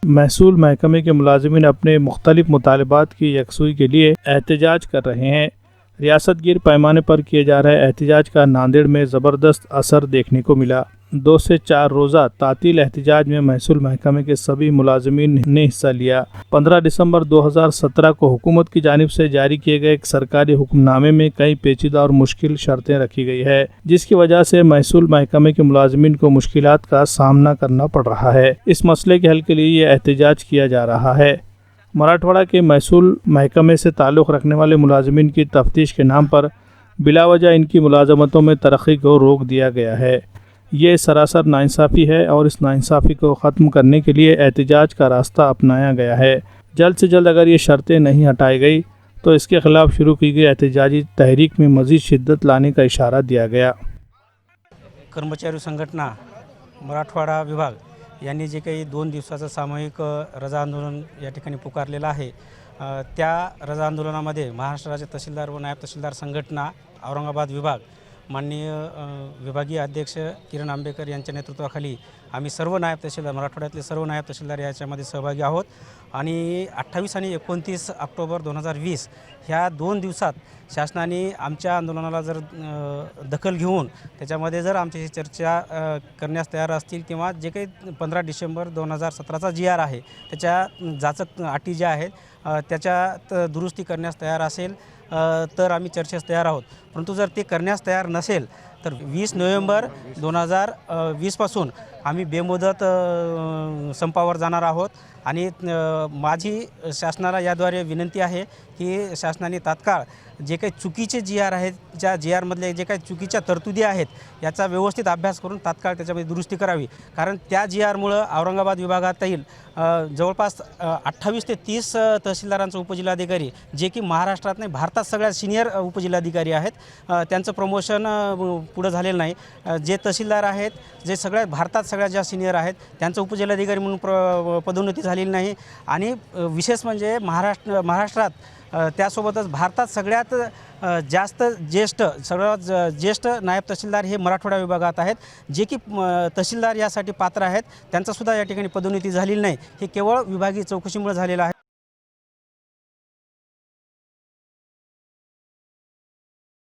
महसूल महकमे के मुलाजिमीन अपने मुख्तलिफ मुतालबात की यकसुई के लिए एहतजाज कर रहे हैं। रियासत गिर पैमाने पर किए जा रहे एहतजाज का नांदेड़ में ज़बरदस्त असर देखने को मिला। 2 से 4 रोज़ा तातील एहतजाज में महसूल महकमे के सभी मुलाजिमीन ने हिस्सा लिया। 15 दिसंबर 2017 को हुकूमत की जानिब से जारी किए गए एक सरकारी हुक्मनामे में कई पेचीदा और मुश्किल शर्तें रखी गई है, जिसकी वजह से महसूल महकमे के मुलाजिमीन को मुश्किलात का सामना करना पड़ रहा है। इस मसले के हल के लिए ये एहतजाज किया जा रहा है। मराठवाड़ा के महसूल महकमे से ताल्लुक़ रखने वाले मुलाजिमीन की तफ्तीश के नाम पर बिलावजह इनकी मुलाजमतों में तरक्की को रोक दिया गया है। ये सरासर नाइंसाफ़ी है और इस नाइंसाफ़ी को ख़त्म करने के लिए एहतजाज का रास्ता अपनाया गया है। जल्द से जल्द अगर ये शर्तें नहीं हटाई गई तो इसके ख़िलाफ़ शुरू की गई एहतजाजी तहरीक में मज़ीद शिद्दत लाने का इशारा दिया गया। कर्मचारी संघटना मराठवाडा विभाग यांनी जे काही 2 दिवसाचं सामूहिक रजा आंदोलन या ठिकाणी पुकारलेलं आहे, त्या रजा आंदोलनामध्ये महाराष्ट्र राज्य तहसीलदार व नायब तहसीलदार संघटना औरंगाबाद विभाग माननीय विभागीय अध्यक्ष किरण आंबेकर यांच्या नेतृत्वाखाली आम्ही सर्व नायब तहसीलदार मराठवाड्यातले सर्व नायब तहसीलदार याच्यामध्ये सहभागी आहोत आणि 28 आणि 29 ऑक्टोबर 2020 ह्या 2 दिवसात शासनाने आमच्या आंदोलनाला जर दखल घेऊन त्याच्यामध्ये जर आमच्याशी चर्चा करण्यास तयार असतील किंवा जे काही 15 डिसेंबर 2017चा GR आहे त्याच्या जाचक अटी ज्या आहेत त्याच्यात दुरुस्ती करण्यास तयार असेल तर आम्ही चर्चेस तयार आहोत। परंतु जर ते करण्यास तयार नसेल तर 20 नोव्हेंबर 2020 पासून आम्ही बेमुदत संपावर जाणार आहोत आणि माझी शासनाला याद्वारे विनंती आहे की शासनाने तात्काळ जे काही चुकीचे GR आहेत, ज्या GR मधले जे काही चुकीच्या तरतुदी आहेत याचा व्यवस्थित अभ्यास करून तात्काळ त्याच्यामध्ये दुरुस्ती करावी। कारण त्या GR मुळे औरंगाबाद विभागातील जवळपास 28 ते 30 तहसीलदारांचे उपजिल्हाधिकारी जे की महाराष्ट्रात नाही भारतात सगळ्यात सिनियर उपजिल्हाधिकारी आहेत, त्यांचं प्रमोशन पुढे झालेलं नाही। जे तहसीलदार आहेत जे सगळ्यात भारतात सगळ्यात जास्त सिनियर आहेत त्यांचं उपजिल्हाधिकारी म्हणून पदोन्नती झालेली नाही आणि विशेष म्हणजे महाराष्ट्रात त्यासोबतच भारतात सगळ्यात जास्त सर्वात ज्येष्ठ नायब तहसीलदार हे मराठवाडा विभागात आहेत, जे की तहसीलदार यासाठी पात्र आहेत, त्यांचासुद्धा या ठिकाणी पदोन्नती झालेली नाही। हे केवळ विभागीय चौकशीमुळे झालेलं आहे।